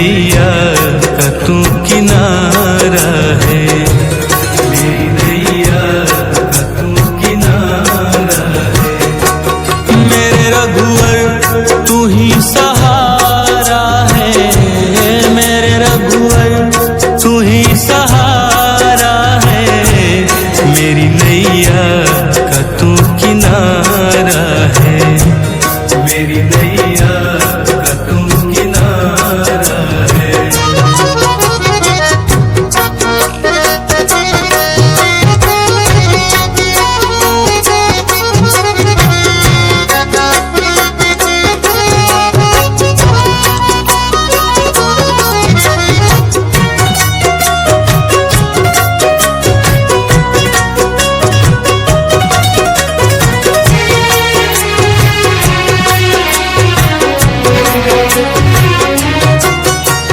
नैया का तू किनारा है, मेरी नैया का तू किनारा है। मेरे रघुवर तू ही सहारा है, मेरे रघुवर तू ही सहारा है। मेरी नैया का तू किनारा है, मेरी नैया का तू किनारा है।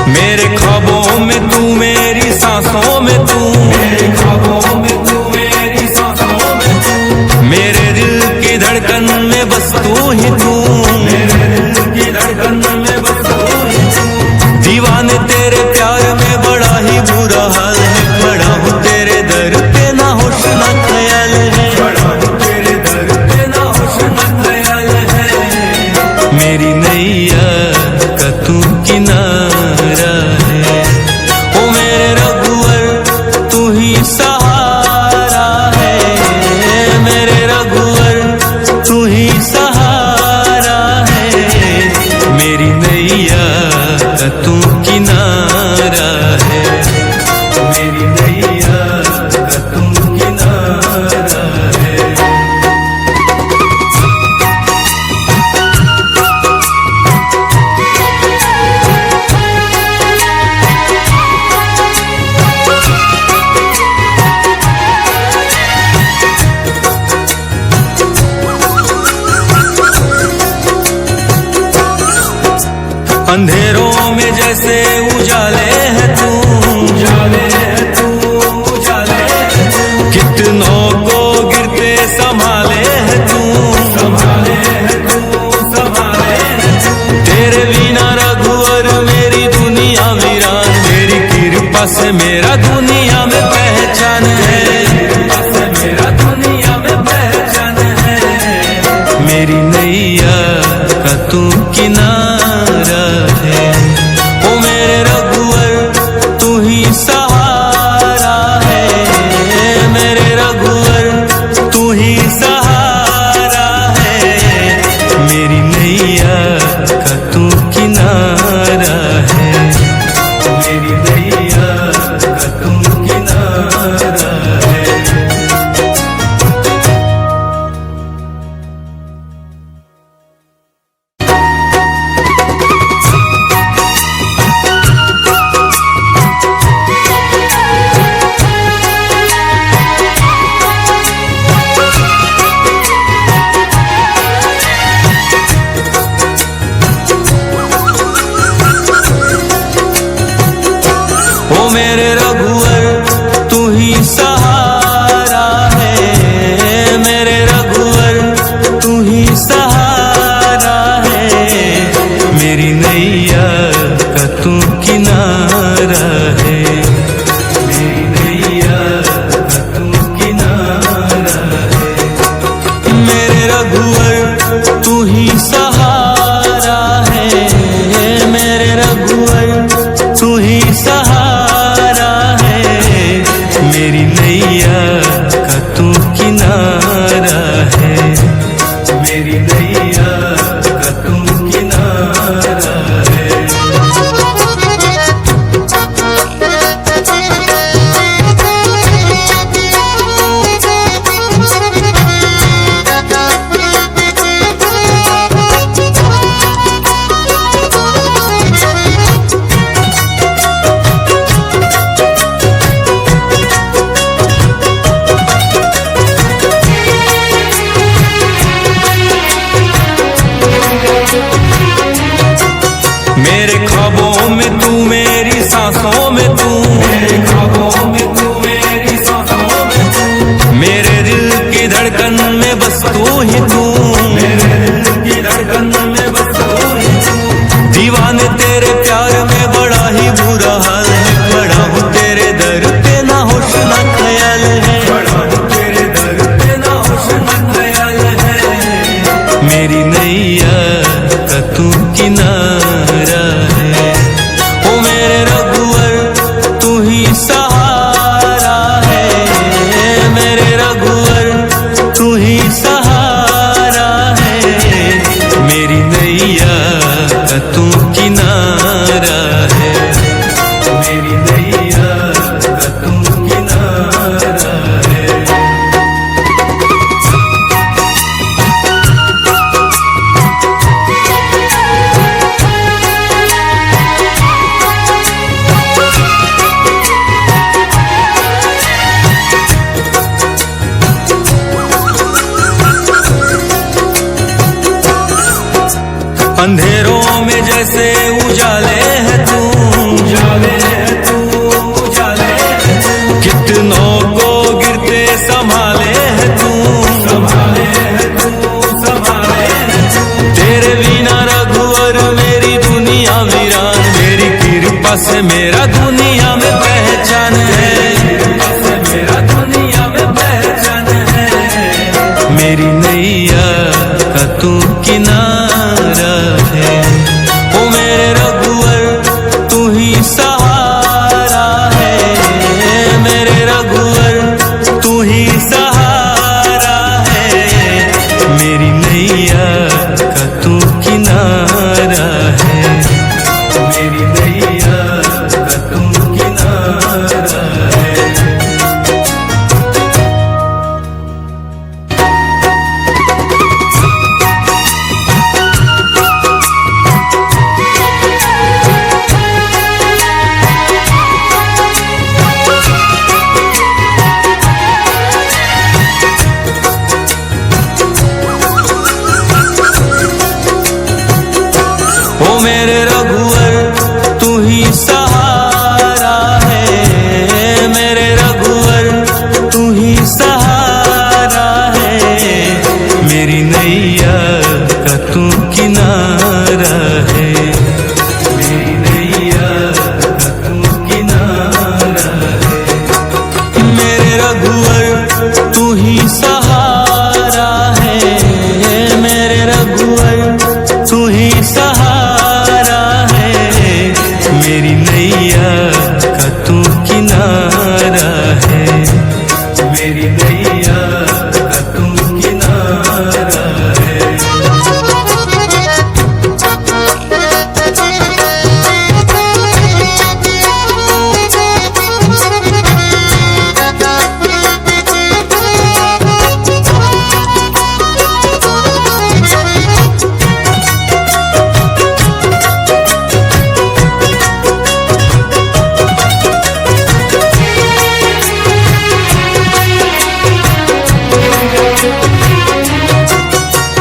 मेरे ख्वाबों में तू, मेरी सांसों में तू, मेरे ख्वाबों में तू, मेरी सांसों में तू, मेरे दिल की धड़कन में बस तू ही तू, मेरे दिल की धड़कन में बस तू ही तू। दीवाने तेरे प्यार में बड़ा ही बुरा हाल है, बड़ा हूँ तेरे दर पे ना होश ना ख्याल है, बड़ा हूँ तेरे दर पे ना होश ना ख्याल है। मेरी नैया का तू किनारा है, ओ मेरे रघुवर तू ही सहारा है, मेरे रघुवर तू ही सहारा है। मेरी नैया का तू किनारा है, मेरी नैया का तू किनारा है। अंधेरों में जैसे उजाले है तू, उजाले है तू, उजाले है तू। कितनों को गिरते संभाले है तू, संभाले है तू, संभाले है तू। तेरे बिना रघुवर मेरी दुनिया वीरान, मेरी कृपा से मेरा दुनिया में पहचान है, कृपा से मेरा दुनिया में पहचान है। मेरी नैया का तू किनारा है, ओ मेरे रघुवर तू ही सहारा है, मेरे रघुवर तू ही सहारा है। मेरी नैया का तू किनारा है, मेरी नैया का तू किनारा है। ओ मेरे रघुवर तू ही सहारा है, मेरे रघुवर तू ही सहारा है। मेरी नैया का तू किनारा है, मेरी नैया का तू किनारा है। मेरे रघुवर तू ही सहारा है, मेरे रघुवर तू ही सहारा है। मेरी नैया का तू किनारा है, मेरी नैया का तू किनारा है। मेरे ख्वाबों में तू, मेरी सांसों में तू, मेरे ख्वाबों में तू, मेरी सांसों में तू, मेरे दिल की धड़कन में बस तू ही तू, मेरे दिल की धड़कन में बस तू ही तू। दीवाने तेरे प्यार में बड़ा किनारा है, मेरी नैया का तू किनारा है। अंधेरों में जैसे उजाले है तू, उजाले है तू, उजाले है तू। कितनों को गिरते संभाले है तू, संभाले है तू, संभाले है तू। तेरे बिना रघुवर मेरी दुनिया वीरान, मेरी कृपा से मेरा दुनिया में पहचान है, कृपा से मेरा दुनिया में पहचान है। मेरी नैया का तू किनारा है, ओ मेरे रघुवर तू ही सहारा है, मेरे रघुवर तू ही सहारा है। मेरी नैया का तू किनारा है, मेरी नैया का तू किनारा है। ओ मेरे रघुवर तू ही सहारा है, मेरे रघुवर तू ही सहारा है। मेरी नैया का तू किनारा है, मेरी नैया का तू किनारा है। मेरे रघुवर तू ही सहारा है, मेरे रघुवर तू ही सहारा है। मेरी नैया का तू किनारा है, मेरी नैया का तू किनारा है।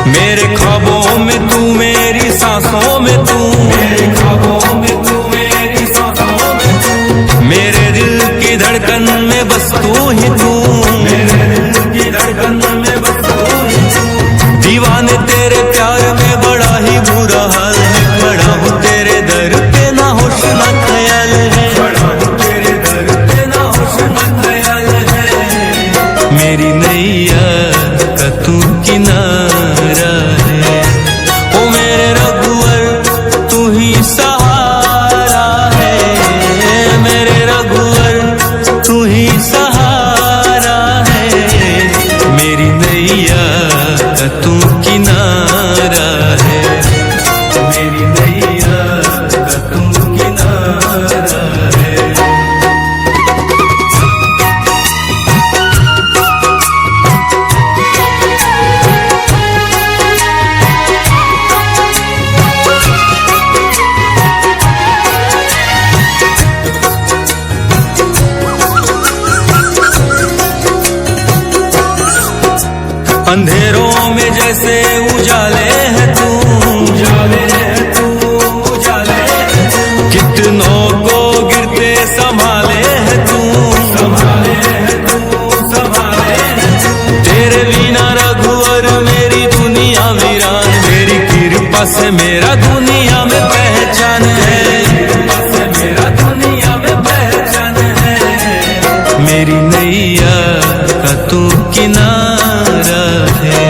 मेरे ख्वाबों में तू, मेरी सांसों में तू, मेरे ख्वाबों में तू, मेरी सांसों में तू। मेरे दिल की धड़कन में बस तू ही तू, मेरे दिल की धड़कन में बस तू ही तू। दीवाने तेरे प्यार में बड़ा ही बुरा हाल है, बड़ा हूँ तेरे दर पे ना होश ना ख्याल है, बड़ा हूँ तेरे दर पे ना होश ना ख्याल है। मेरी नैया का तू किनारा है, ओ मेरे रघुवर तू ही सहारा है, मेरे रघुवर तू ही सहारा है। मेरी नैया का तू किनारा है, मेरी नैया का तू किनारा है। अंधेरों में जैसे उजाले है तू, उजाले है तू, उजाले है तू। कितनों को गिरते संभाले है तू, संभाले है तू, संभाले है तू। तेरे बिना रघुवर मेरी दुनिया वीरान, मेरी कृपा से मेरा दुनिया में पहचान है, कृपा से मेरा दुनिया में पहचान है। मेरी नैया का तू किनारा है,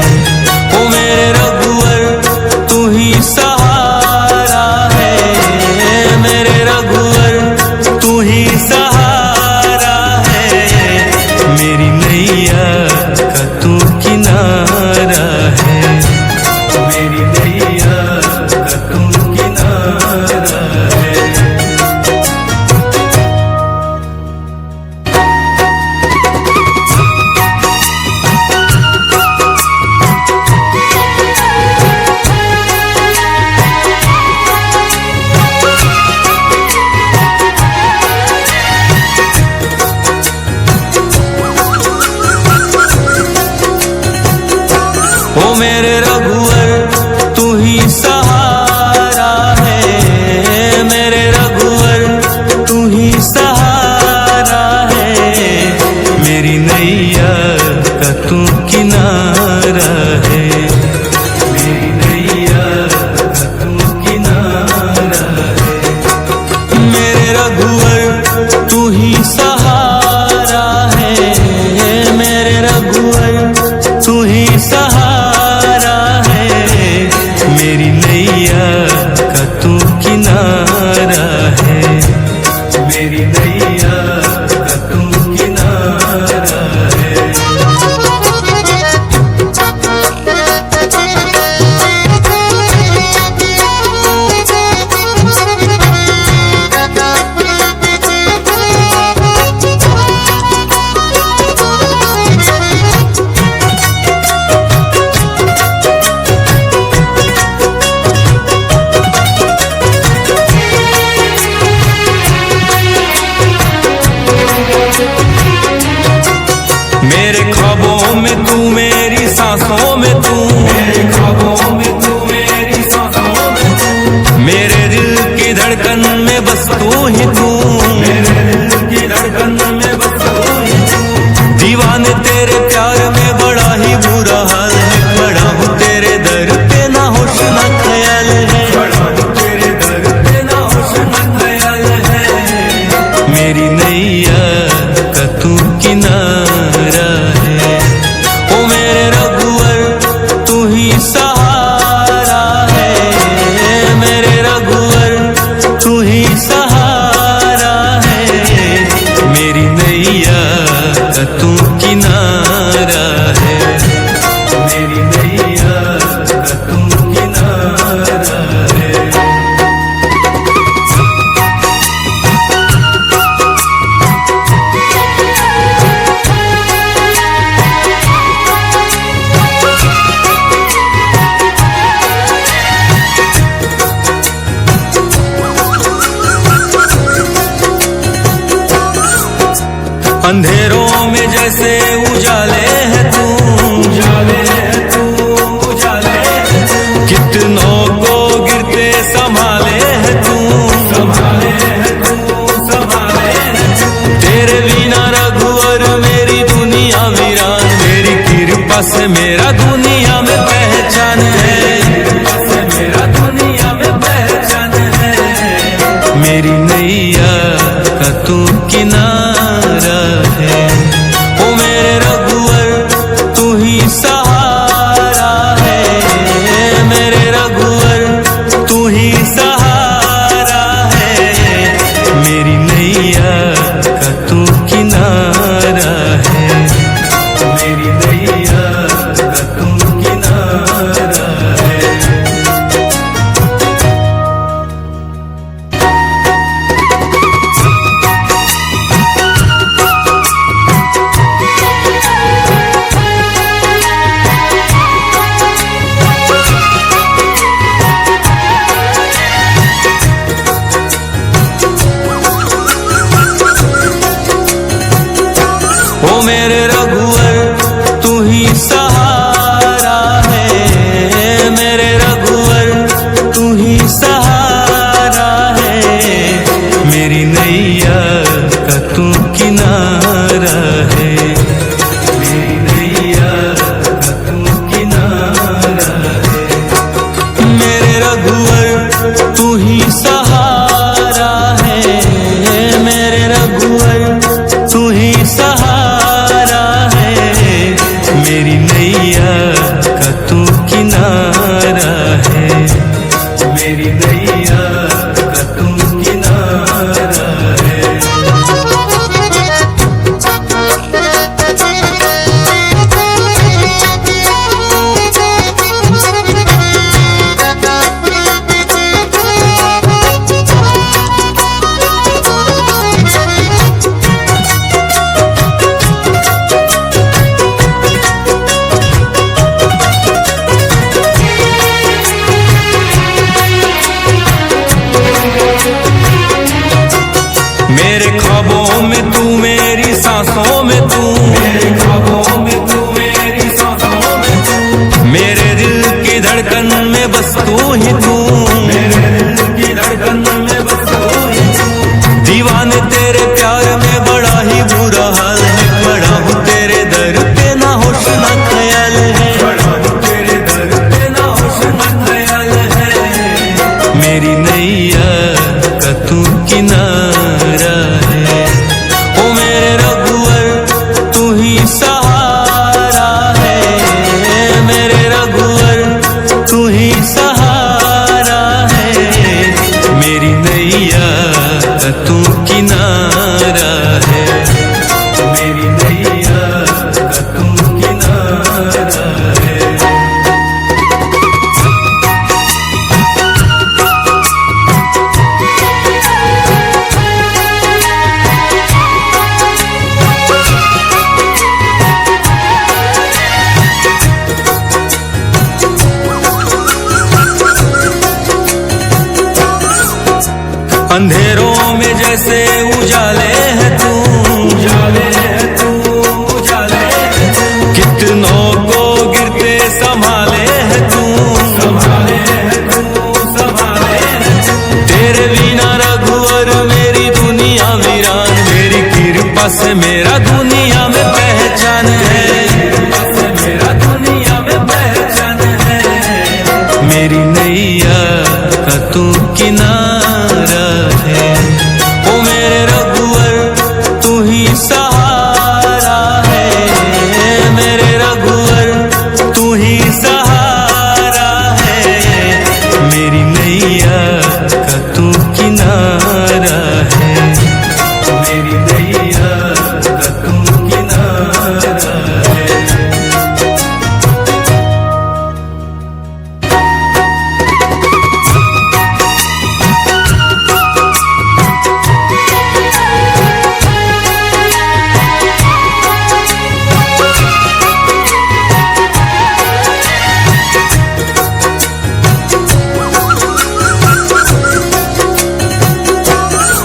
ओ मेरे रघुवर तू ही सहारा है, मेरे रघुवर तू ही सहारा है। मेरी नैया का तू किनारा है, मेरी नैया का तू किनारा में बस तू ही तू, मेरे दिल की धड़कन में बस तू ही तू। दीवाने तेरे प्यार में बड़ा ही बुरा हाल है, खड़ा हूँ तेरे दर पे ना होश ना ख्याल है, खड़ा हूँ तेरे दर पे ना होश ना ख्याल है। मेरी नैया का तू किनारा है, ओ मेरे रघुवर तू ही सहारा है, मेरे रघुवर तू ही सहारा है। मेरी नैया का तू किनारा है, मेरी नैया का तू किनारा है। अंधेरों में जैसे उजाले है तू, उजाले है तू, उजाले है तू। कितनों को गिरते संभाले है तू, संभाले है तू, संभाले है तू। तेरे बिना रघुवर मेरी दुनिया वीरान, मेरी कृपा से मेरा दुनिया में पहचान है, कृपा से मेरा दुनिया में पहचान है। मेरी नैया का तू किनारा है, ओ मेरे रघुवर तू ही सहारा है, मेरे रघुवर तू ही सहारा है। मेरी नैया का तू किनारा है, मेरी नैया का तू किनारा है। ओ मेरे रघुवर तू ही सहारा है, मेरे रघुवर तू ही सहारा है। मेरी नैया का तू किनारा है, मेरी नैया का तू किनारा है। मेरे रघुवर तू ही सहारा है, मेरे रघुवर तू ही सहारा है। मेरी नैया का तू किनारा है, मेरी नैया का तू किनारा है। मेरे ख्वाबों में तू, मेरी सांसों में तू, मेरे ख्वाबों में तू, मेरी सांसों में तू। मेरे दिल की धड़कन में बस तू ही तू, मेरे दिल की धड़कन में बस तू ही तू। दीवाने तेरे प्यार में बड़ा ही बुरा हाल है, खड़ा हूँ तेरे दर पे ना होश ना ख्याल है, खड़ा हूँ तेरे दर पे ना होश ना ख्याल है। मेरी नैया का तू किनारा है, ओ मेरे रघुवर तू ही सहारा है, मेरे रघुवर तू ही सहारा है। मेरी नैया का तू किनारा है, मेरी नैया का तू किनारा है। अंधेरों में जैसे उजाले है तू, उजाले है तू, उजाले है तू। कितनों को गिरते संभाले है तू, संभाले है तू, संभाले है तू। तेरे बिना रघुवर कृपा से मेरा दुनिया में पहचान है, कृपा से मेरा दुनिया में पहचान है। मेरी नैया का तू किनारा है, ओ मेरे रघुवर तू ही सहारा है, मेरे रघुवर तू ही सहारा है। मेरी नैया का तू किनारा है, मेरी नैया का तू किनारा है।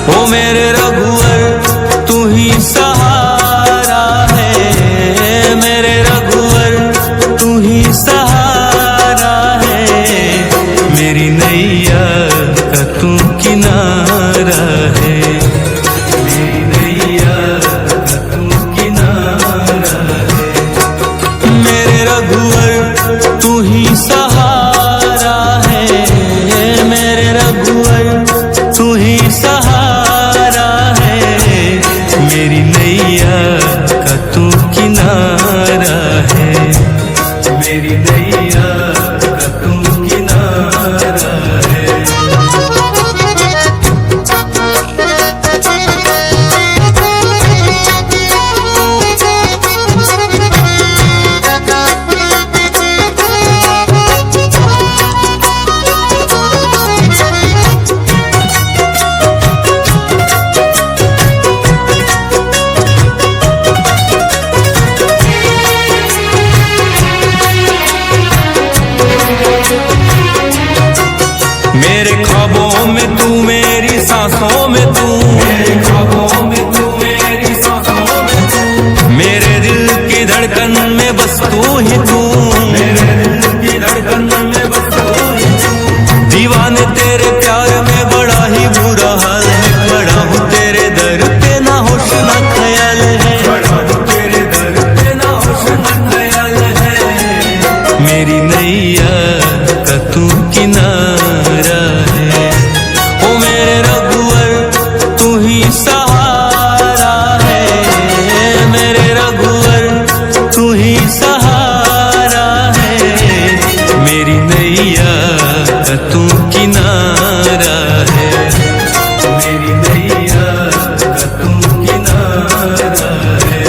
ओ मेरे रघुवर तू ही सहारा है, मेरे रघुवर तू ही सहारा है। मेरी नैया का तू किनारा है, मेरी नैया का तू किनारा है। मेरे रघुवर तू ही सहारा है, मेरे रघुवर तू ही सहारा है। मेरी नैया का तू किनारा है, मेरी नैया का तू किनारा है। मेरे ख्वाबों में तू, मेरी सांसों में तू, मेरे ख्वाबों में तू, मेरी सांसों में तू। मेरे दिल की धड़कन में बस तू ही तू, मेरे दिल की धड़कन में बस तू ही तू। दीवाने तेरे प्यार में बड़ा ही बुरा हाल है, बड़ा हूँ तेरे दर पे ना होश ना ख्याल है, बड़ा हूँ तेरे दर पे ना होश ना ख्याल है। मेरी नैया का तू किनारा है, ओ मेरे रघुवर तू ही सहारा है, मेरे रघुवर तू ही सहारा है। मेरी नैया का तू किनारा है, मेरी नैया का तू किनारा है।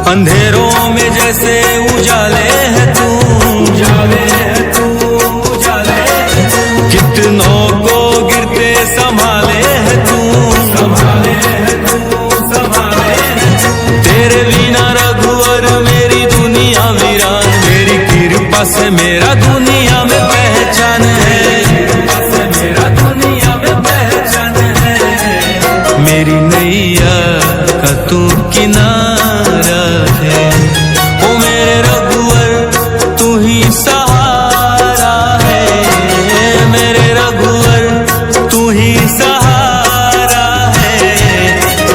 अंधेरों में जैसे उजाले है तू, उजाले है तू, उजाले है तू। कितनों को गिरते संभाले है तू, संभाले है तू, संभाले है तू। तेरे बिना रघुवर मेरी दुनिया वीरान, मेरी कृपा से मेरा दुनिया में पहचान है, कृपा से मेरा दुनिया में पहचान है। मेरी नैया का तू किनारा है, ओ मेरे रघुवर तू ही सहारा है, मेरे रघुवर तू ही सहारा है।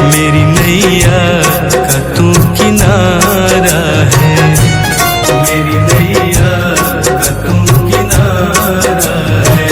मेरी नैया का तू किनारा है, मेरी नैया का तू किनारा है।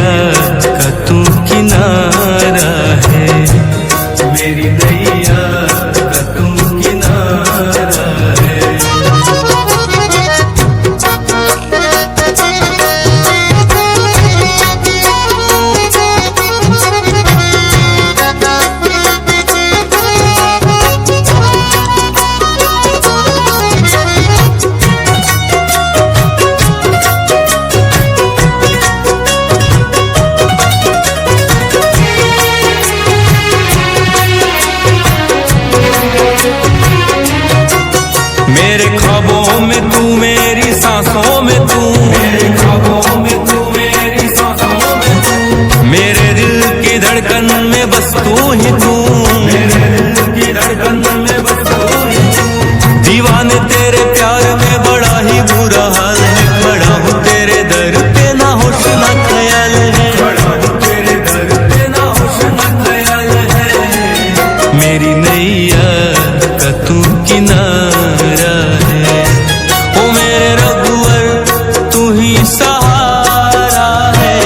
नैया का तू किनारा है, मेरी नैया का तू किनारा है। मेरे ख्वाबों में तू, मेरी सांसों में तू, मेरे ख्वाबों में तू, मेरी सांसों में तू, मेरे दिल की धड़कन में बस तू ही तू, मेरे दिल की धड़कन में बस तू ही तू। दीवाने तेरे प्यार में बड़ा ही बुरा हाल है, खड़ा हूँ तेरे दर पे ना होश ना ख्याल है, खड़ा हूँ तेरे दर पे ना होश ना ख्याल है। मेरी नैया का तू किनारा है, ओ मेरे रघुवर तू ही सहारा है,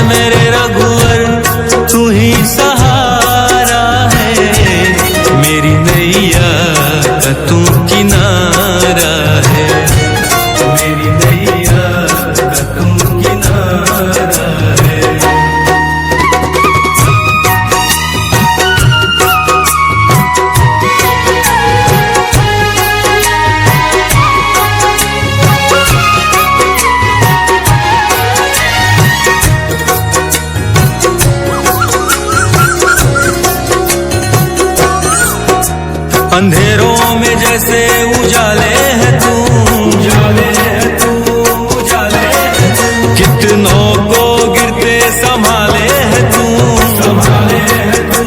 मेरे रघुवर तू ही सहारा है। मेरी नैया का तू किनारा है, मेरी नैया का तू किनारा है। अंधेरों में जैसे उजाले है तू, उजाले है तू, उजाले है तू। कितनों को गिरते संभाले है तू, संभाले है तू,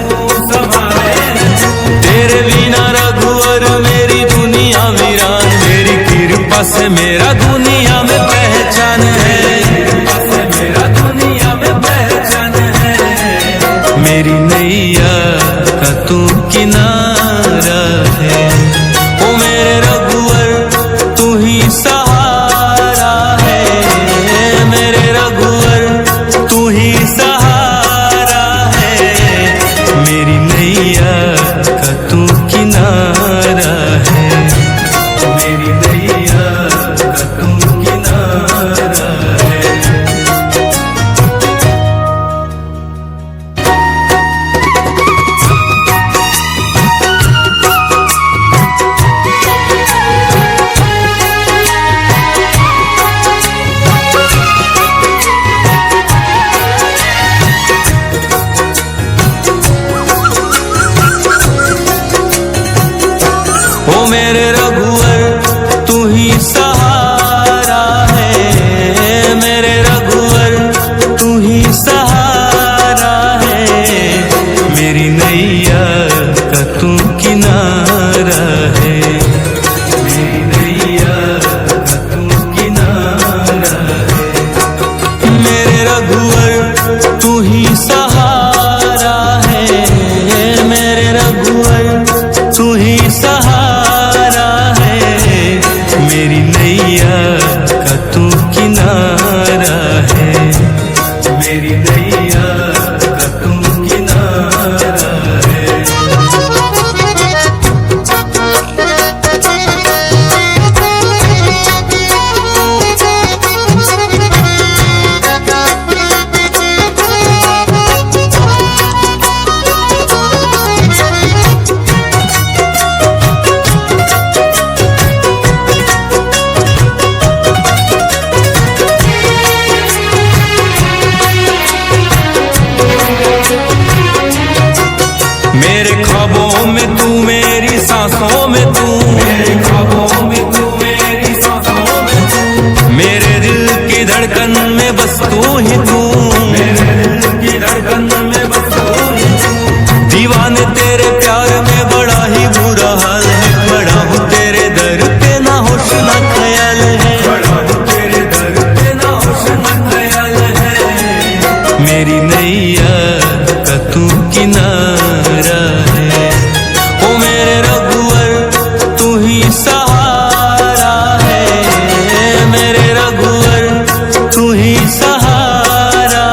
संभाले है तू। तेरे बिना रघुवर मेरी दुनिया वीरान, मेरी कृपा से मेरा दुनिया में पहचान है, कृपा से मेरा दुनिया में पहचान है। मेरी नैया का तू किनारा है, ओ मेरे रघुवर तू ही सहारा है, मेरे रघुवर तू ही सहारा है। मेरी नैया का तू किनारा है, मेरी नैया का तू किनारा है। ओ मेरे रघुवर तू ही सहारा है, मेरे रघुवर तू ही सहारा है। मेरी नैया का तू किनारा है, मेरी नैया का तू किनारा है। मेरे रघुवर तू ही सहारा है, मेरे रघुवर तू ही सहारा है। मेरी नैया का तू किनारा है, मेरी नैया का तू किनारा है। मेरे ख्वाबों में तू, मेरी सांसों में तू, मेरे ख्वाबों में तू, मेरी सांसों में तू, मेरे दिल की धड़कन में बस तू ही तू, मेरे दिल की धड़कन में बस तू ही तू। दीवाने तेरे प्यार में बड़ा ही बुरा हाल है, खड़ा हूँ तेरे दर पे ना होश ना ख्याल है, खड़ा हूँ तेरे दर पे ना होश ना ख्याल है। मेरी नैया का तू किनारा है, ओ मेरे रघुवर तू ही सहारा है, मेरे रघुवर तू ही सहारा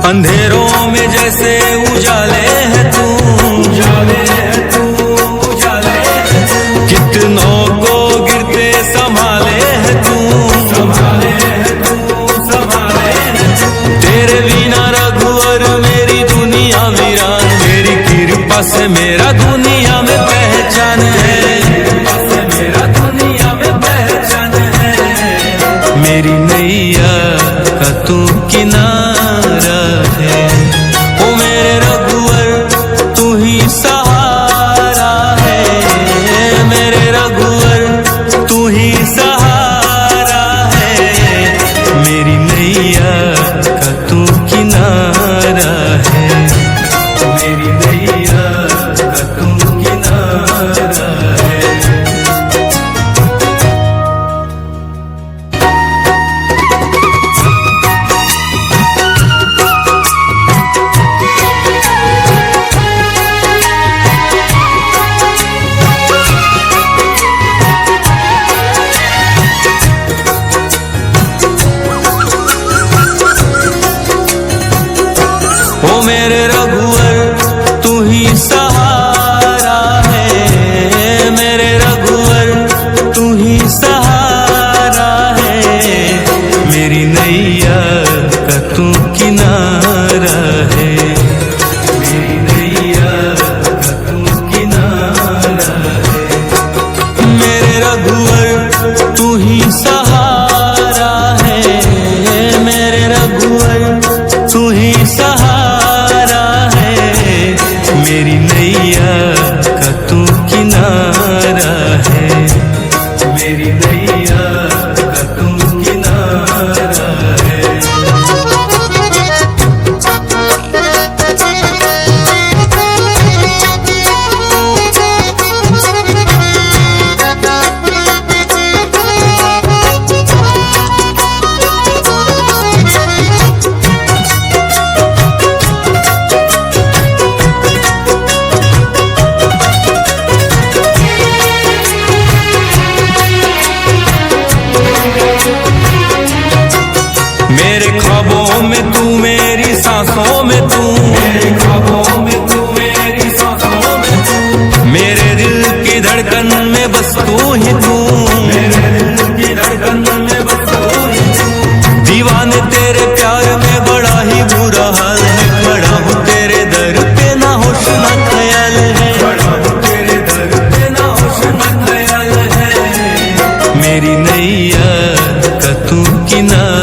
अंधेरों में जैसे उजाले है तू, उजाले है तू, उजाले है तू। कितनों को गिरते संभाले है तू, संभाले है तू, संभाले है तू। तेरे बिना रघुवर मेरी दुनिया वीरान, मेरी कृपा से मेरा दुनिया में पहचान है, कृपा से मेरा दुनिया में पहचान है। मेरी नैया का तू किनारा है, ओ मेरे रघुवर तू ही सहारा है, मेरे रघुवर तू ही सहारा है। मेरी नैया का तू किनारा है, मेरी नैया का तू किनारा है। ओ मेरे रघुवर तू ही सहारा है, मेरे रघुवर तू ही सहारा है। मेरी नैया का तू किनारा है, मेरी नैया का तू किनारा है। मेरे रघुवर तू ही सहारा है, मेरे रघुवर तू ही सहारा है। मेरी नैया का तू किनारा है, मेरी नैया का तू किनारा है। मेरे ख्वाबों में तू, मेरी सांसों में तू, मेरे ख्वाबों में तू, मेरी सांसों में तू। मेरे दिल की धड़कन में बस तू ही तू, मेरे दिल की धड़कन में बस तू ही तू। दीवाने तेरे प्यार में बड़ा ही बुरा हाल है, खड़ा हूँ तेरे दर पे ना होश ना ख्याल है, खड़ा हूँ तेरे दर पे ना होश ना ख्याल है। मेरी नैया का तू किनारा